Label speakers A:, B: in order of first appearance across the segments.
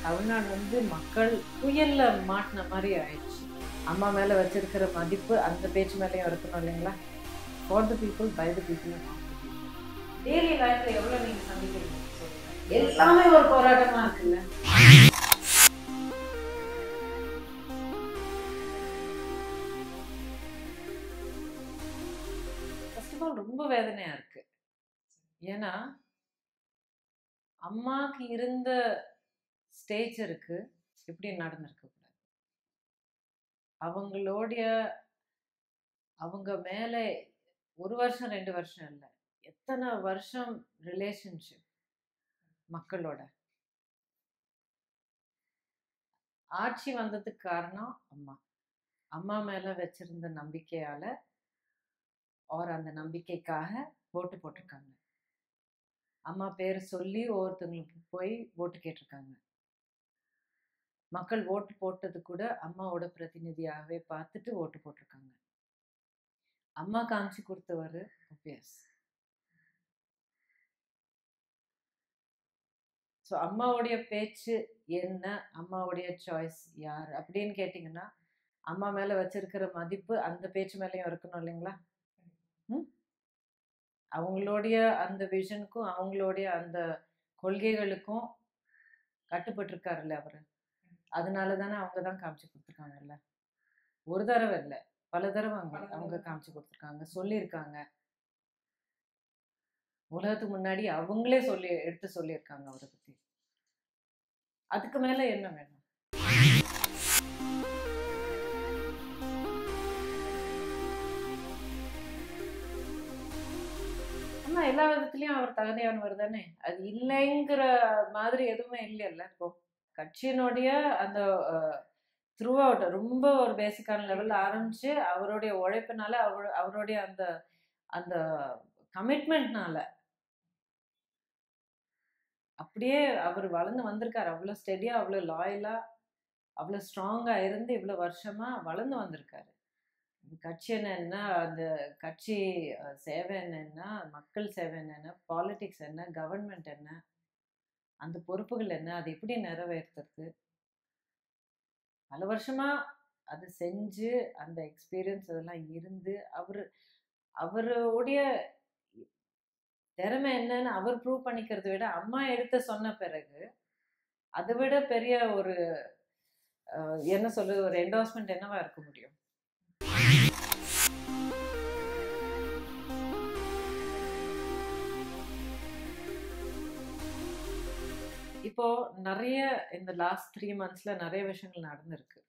A: தமிழ்நாடு வந்து மக்கள் புயல்ல மாட்டின மாதிரி ஆயிடுச்சு. அம்மா மேல வச்சிருக்கிற மதிப்பு அந்த பேச்சு மேலேயும் இருக்கணும் இல்லைங்களா? For the people, by the people, daily லைஃப்ல எவ்வளவு நீங்க சந்திக்கிறீங்க சொல்லுங்க. எல்லாமே ஒரு போராட்டமா இருக்குல்ல. ஃபர்ஸ்ட் ஆஃப் ஆல் ரொம்ப வேதனையா இருக்கு. ஏன்னா அம்மாக்கு இருந்த ஸ்டேஜ் இருக்கு இப்படி நடந்திருக்க கூடாது. அவங்க மேல 1 வருஷம் 2 வருஷம் இல்லை, எத்தனை வருஷம் ரிலேஷன்ஷிப் மக்களோட. ஆட்சி வந்ததுக்கு காரணம் அம்மா மேல வச்சிருந்த நம்பிக்கையால அந்த நம்பிக்கைக்காக ஓட்டு போட்டிருக்காங்க. அம்மா பேர் சொல்லி ஒவ்வொருத்தவங்களுக்கு போய் ஓட்டு கேட்டிருக்காங்க. மக்கள் ஓட்டு போட்டது கூட அம்மாவோட பிரதிநிதியாகவே பார்த்துட்டு ஓட்டு போட்டிருக்காங்க. அம்மா காமிச்சு கொடுத்தவர் OPS. ஸோ அம்மாவுடைய பேச்சு என்ன, அம்மாவுடைய சாய்ஸ் யார் அப்படின்னு கேட்டிங்கன்னா, அம்மா மேலே வச்சிருக்கிற மதிப்பு அந்த பேச்சு மேலேயும் இருக்கணும் இல்லைங்களா? அவங்களுடைய அந்த விஷனுக்கும் அவங்களுடைய அந்த கொள்கைகளுக்கும் கட்டுப்பட்டிருக்காருல்ல அவரு. அதனால தானே அவங்க தான் காமிச்சு கொடுத்துருக்காங்கல்ல. ஒரு தடவை இல்லை, பல தடவை அவங்க காமிச்சு கொடுத்துருக்காங்க, சொல்லியிருக்காங்க. உலகத்துக்கு முன்னாடி அவங்களே எடுத்து சொல்லியிருக்காங்க அவரை பத்தி. அதுக்கு மேல என்ன வேணும்? ஆமா, எல்லா விதத்திலயும் அவர் தகுதியானவர் தானே. அது இல்லைங்கிற மாதிரி எதுவுமே இல்லைல்ல. இப்போ கட்சியினுடைய அந்த த்ரூ அவுட் ரொம்ப ஒரு பேசிக்கான லெவல்ல ஆரம்பிச்சு அவருடைய உழைப்பினால அவருடைய அந்த அந்த கமிட்மெண்ட்னால அப்படியே அவர் வளர்ந்து வந்திருக்காரு. அவ்வளோ ஸ்டெடியா, அவ்வளோ லாயலா, அவ்வளோ ஸ்ட்ராங்கா இருந்து இவ்வளோ வருஷமா வளர்ந்து வந்திருக்காரு. கட்சி என்ன, அந்த கட்சி சேவை என்ன, மக்கள் சேவை என்ன, பாலிடிக்ஸ் என்ன, கவர்மெண்ட் என்ன, அந்த பொறுப்புகள் என்ன, அது எப்படி நிறைவேற்றுறது, பல வருஷமா அது செஞ்சு அந்த எக்ஸ்பீரியன்ஸ் அதெல்லாம் இருந்து அவருடைய திறமை என்னன்னு அவர் ப்ரூவ் பண்ணிக்கிறத விட அம்மா எடுத்து சொன்ன பிறகு அதை விட பெரிய ஒரு என்ன சொல்றது, ஒரு என்டோர்ஸ்மெண்ட் என்னவா இருக்க முடியும்? இப்போ நிறைய இந்த லாஸ்ட் 3 monthsல நிறைய விஷயங்கள் நடந்திருக்கு.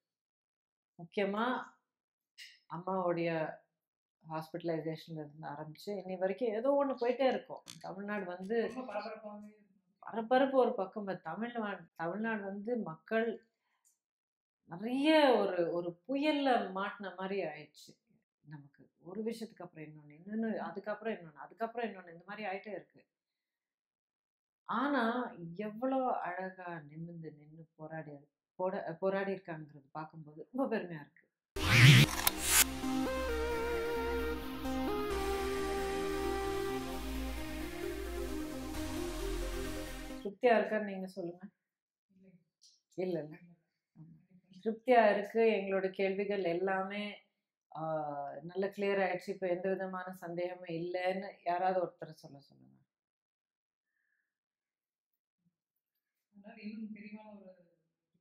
A: முக்கியமா அம்மாவுடைய ஹாஸ்பிட்டலைசேஷன்ல இருந்து ஆரம்பிச்சு இன்னி வரைக்கும் ஏதோ ஒன்று போயிட்டே இருக்கும். தமிழ்நாடு வந்து பரபரப்பு ஒரு பக்கம், தமிழ்நாடு வந்து மக்கள் நிறைய ஒரு புயல்ல மாட்டின மாதிரி ஆயிடுச்சு. நமக்கு ஒரு விஷயத்துக்கு அப்புறம் இன்னொன்னு, அதுக்கப்புறம் இன்னொன்னு, இந்த மாதிரி ஆயிட்டே இருக்கு. ஆனா எவ்வளோ அழகா நிமிர்ந்து நின்று போராடி இருக்காங்கிறது பார்க்கும்போது ரொம்ப பெருமையா இருக்கு. திருப்தியா இருக்கான்னு நீங்க சொல்லுங்க. இல்ல திருப்தியா இருக்கு. எங்களோட கேள்விகள் எல்லாமே நல்ல கிளியர் ஆயிடுச்சு. இப்போ எந்த விதமான சந்தேகமும் இல்லைன்னு யாராவது ஒருத்தர் சொல்லுங்க.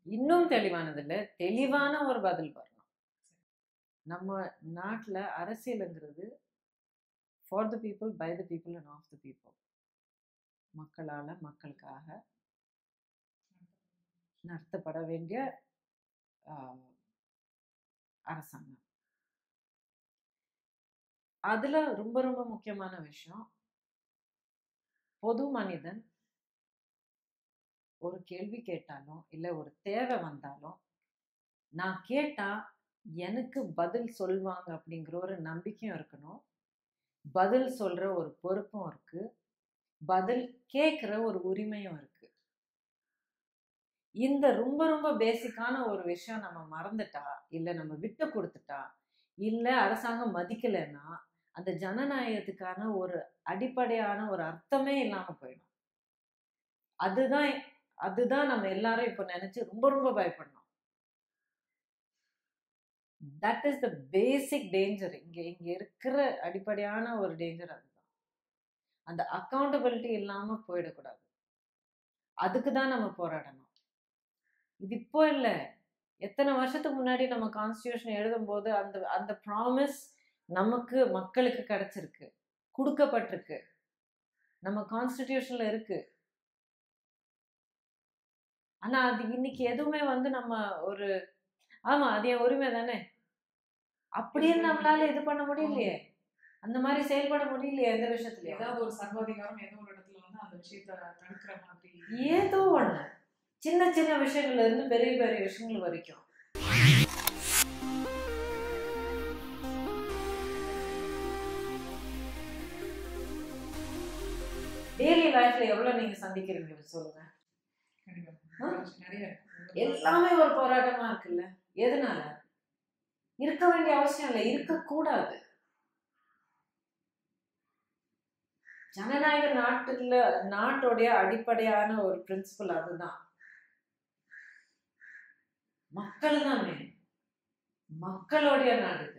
A: இன்னும் தெளிவானது இல்லை, தெளிவான ஒரு பதில் வரணும். நம்ம நாட்டில் அரசியலுங்கிறது for the people, by the people and of the people. மக்களால் மக்களுக்காக நடத்தப்பட வேண்டிய அரசாங்கம். அதுல ரொம்ப ரொம்ப முக்கியமான விஷயம், பொது மனிதன் ஒரு கேள்வி கேட்டாலும் இல்லை ஒரு தேவை வந்தாலும் நான் கேட்டா எனக்கு பதில் சொல்வாங்க அப்படிங்கிற ஒரு நம்பிக்கையும் இருக்கணும். பதில் சொல்ற ஒரு பொறுப்பும் இருக்கு. பதில் கேட்கிற ஒரு உரிமையும் இருக்கு. இந்த ரொம்ப ரொம்ப பேசிக்கான ஒரு விஷயம் நம்ம மறந்துட்டா, இல்லை நம்ம விட்டு கொடுத்துட்டா, இல்லை அரசாங்கம் மதிக்கலைன்னா அந்த ஜனநாயகத்துக்கான ஒரு அடிப்படையான ஒரு அர்த்தமே இல்லாம போயிடும். அதுதான் அதுதான் நம்ம எல்லாரும் இப்போ நினைச்சு ரொம்ப ரொம்ப பயப்படணும். That is the basic danger. இங்க இங்க இருக்கிற அடிப்படையான ஒரு டேஞ்சர் அதுதான். அந்த அக்கௌண்டபிலிட்டி இல்லாம போயிடக்கூடாது. அதுக்கு தான் நம்ம போராடணும். இது இப்போ இல்லை, எத்தனை வருஷத்துக்கு முன்னாடி நம்ம கான்ஸ்டியூஷன் எழுதும் போது அந்த அந்த ப்ராமிஸ் நமக்கு மக்களுக்கு கிடைச்சிருக்கு, கொடுக்கப்பட்டிருக்கு, நம்ம கான்ஸ்டிடியூஷன்ல இருக்கு. ஆனா அது இன்னைக்கு எதுவுமே வந்து நம்ம ஒரு ஆமா அது என் உரிமை தானே அப்படின்னு நம்மளால இது பண்ண முடியலையே, அந்த மாதிரி செயல்பட முடியலையே. எந்த விஷயத்துலயும்
B: ஏதாவது ஒரு சர்வாதிகாரம் ஏதோ ஒரு இடத்துல வந்து அந்த விஷயத்த தடுக்கிற மாதிரி
A: ஏதோ ஒண்ணு, சின்ன சின்ன விஷயங்கள்ல இருந்து பெரிய பெரிய விஷயங்கள் வரைக்கும். டெய்லி லைஃப்ல எவ்வளவு நீங்க சந்திக்கிறீங்க சொல்லுங்க. எல்லாமே ஒரு போராட்டமா இருக்குல்ல. எதனால? இருக்க வேண்டிய அவசியம் இல்லை, இருக்கக்கூடாது. ஜனநாயக நாட்டுடைய அடிப்படையான ஒரு பிரின்சிபல் அதுதான். மக்கள் தான் மக்களுடைய நாடு.